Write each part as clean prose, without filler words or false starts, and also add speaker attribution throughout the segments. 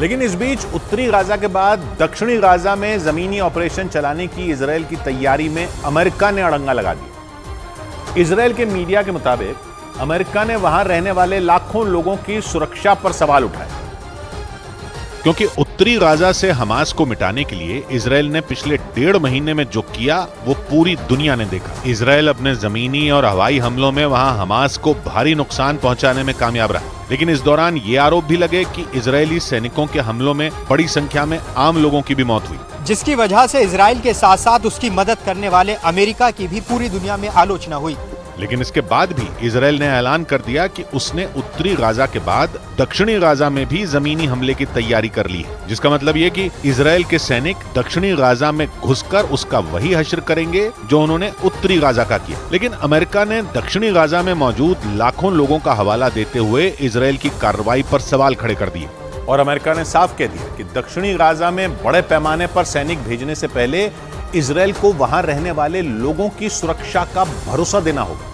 Speaker 1: लेकिन इस बीच उत्तरी गाजा के बाद दक्षिणी गाजा में जमीनी ऑपरेशन चलाने की इजरायल की तैयारी में अमेरिका ने अड़ंगा लगा दिया। इजरायल के मीडिया के मुताबिक अमेरिका ने वहां रहने वाले लाखों लोगों की सुरक्षा पर सवाल उठाए, क्योंकि उत्तरी गाजा से हमास को मिटाने के लिए इजरायल ने पिछले 1.5 महीने में जो किया वो पूरी दुनिया ने देखा। इजरायल अपने जमीनी और हवाई हमलों में वहां हमास को भारी नुकसान पहुंचाने में कामयाब रहा, लेकिन इस दौरान ये आरोप भी लगे कि इजरायली सैनिकों के हमलों में बड़ी संख्या में आम लोगों की भी मौत हुई,
Speaker 2: जिसकी वजह से इजरायल के साथ साथ उसकी मदद करने वाले अमेरिका की भी पूरी दुनिया में आलोचना हुई।
Speaker 1: लेकिन इसके बाद भी इजरायल ने ऐलान कर दिया कि उसने उत्तरी गाजा के बाद दक्षिणी गाजा में भी जमीनी हमले की तैयारी कर ली है, जिसका मतलब ये कि इजरायल के सैनिक दक्षिणी गाजा में घुसकर उसका वही हश्र करेंगे जो उन्होंने उत्तरी गाजा का किया। लेकिन अमेरिका ने दक्षिणी गाजा में मौजूद लाखों लोगों का हवाला देते हुए इजरायल की कार्रवाई पर सवाल खड़े कर दिए और अमेरिका ने साफ कह दिया कि दक्षिणी गाजा में बड़े पैमाने पर सैनिक भेजने से पहले इजरायल को वहां रहने वाले लोगों की सुरक्षा का भरोसा देना होगा।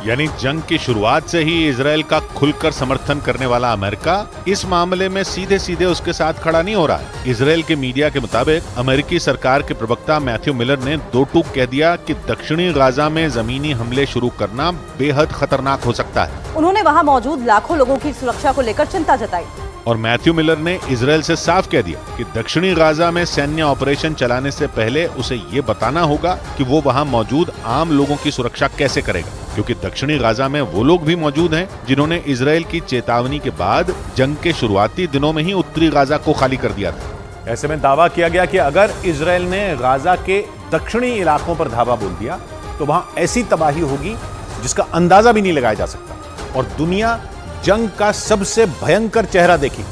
Speaker 1: यानी जंग की शुरुआत से ही इजरायल का खुलकर समर्थन करने वाला अमेरिका इस मामले में सीधे सीधे उसके साथ खड़ा नहीं हो रहा है। इजरायल के मीडिया के मुताबिक अमेरिकी सरकार के प्रवक्ता मैथ्यू मिलर ने दो टूक कह दिया कि दक्षिणी गाजा में जमीनी हमले शुरू करना बेहद खतरनाक हो सकता है।
Speaker 3: उन्होंने वहां मौजूद लाखों लोगों की सुरक्षा को लेकर चिंता जताई
Speaker 1: और मैथ्यू मिलर ने इजरायल से साफ कह दिया कि दक्षिणी गाजा में सैन्य ऑपरेशन चलाने से पहले उसे ये बताना होगा कि वो वहां मौजूद आम लोगों की सुरक्षा कैसे करेगा, क्योंकि दक्षिणी गाजा में वो लोग भी मौजूद हैं जिन्होंने इजरायल की चेतावनी के बाद जंग के शुरुआती दिनों में ही उत्तरी गाजा को खाली कर दिया था। ऐसे में दावा किया गया कि अगर इजरायल ने गाजा के दक्षिणी इलाकों पर धावा बोल दिया तो वहां ऐसी तबाही होगी जिसका अंदाजा भी नहीं लगाया जा सकता और दुनिया जंग का सबसे भयंकर चेहरा देखेगी,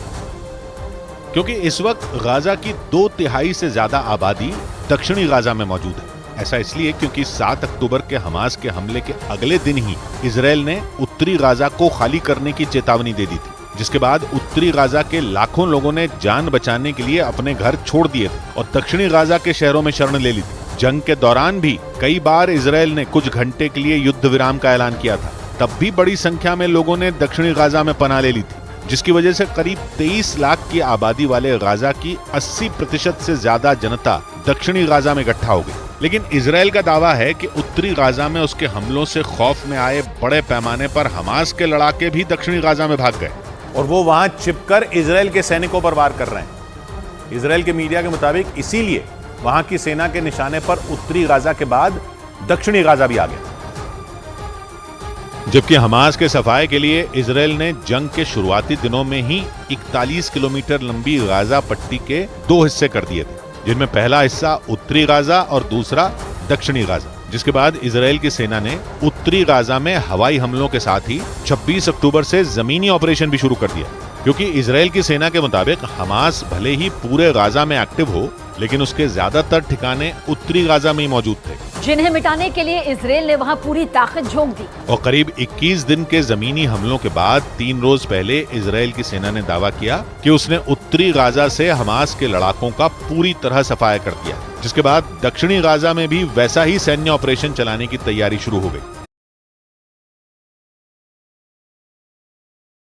Speaker 1: क्योंकि इस वक्त गाजा की 2/3 से ज्यादा आबादी दक्षिणी गाजा में मौजूद है। ऐसा इसलिए क्योंकि 7 अक्टूबर के हमास के हमले के अगले दिन ही इजरायल ने उत्तरी गाजा को खाली करने की चेतावनी दे दी थी, जिसके बाद उत्तरी गाजा के लाखों लोगों ने जान बचाने के लिए अपने घर छोड़ दिए थे और दक्षिणी गाजा के शहरों में शरण ले ली थी। जंग के दौरान भी कई बार इजरायल ने कुछ घंटे के लिए युद्ध विराम का ऐलान किया था, तब भी बड़ी संख्या में लोगों ने दक्षिणी गाजा में पनाह ले ली थी, जिसकी वजह से करीब 23 लाख की आबादी वाले गाजा की 80% से ज्यादा जनता दक्षिणी गाजा में इकट्ठा हो गई। लेकिन इजरायल का दावा है कि उत्तरी गाजा में उसके हमलों से खौफ में आए बड़े पैमाने पर हमास के लड़ाके भी दक्षिणी गाजा में भाग गए और वो वहां छिपकर इजरायल के सैनिकों पर वार कर रहे हैं। इजरायल के मीडिया के मुताबिक इसीलिए वहां की सेना के निशाने पर उत्तरी गाजा के बाद दक्षिणी गाजा भी आ गया, जबकि हमास के सफाए के लिए इजरायल ने जंग के शुरुआती दिनों में ही 41 किलोमीटर लंबी गाजा पट्टी के 2 हिस्से कर दिए थे, जिनमें पहला हिस्सा उत्तरी गाजा और दूसरा दक्षिणी गाजा, जिसके बाद इजरायल की सेना ने उत्तरी गाजा में हवाई हमलों के साथ ही 26 अक्टूबर से जमीनी ऑपरेशन भी शुरू कर दिया, क्योंकि इजरायल की सेना के मुताबिक हमास भले ही पूरे गाजा में एक्टिव हो, लेकिन उसके ज्यादातर ठिकाने उत्तरी गाजा में ही मौजूद थे,
Speaker 3: जिन्हें मिटाने के लिए इजरायल ने वहां पूरी ताकत झोंक दी।
Speaker 1: और करीब 21 दिन के जमीनी हमलों के बाद 3 रोज पहले इजरायल की सेना ने दावा किया कि उसने उत्तरी गाजा से हमास के लड़ाकों का पूरी तरह सफाया कर दिया, जिसके बाद दक्षिणी गाजा में भी वैसा ही सैन्य ऑपरेशन चलाने की तैयारी शुरू हो गई।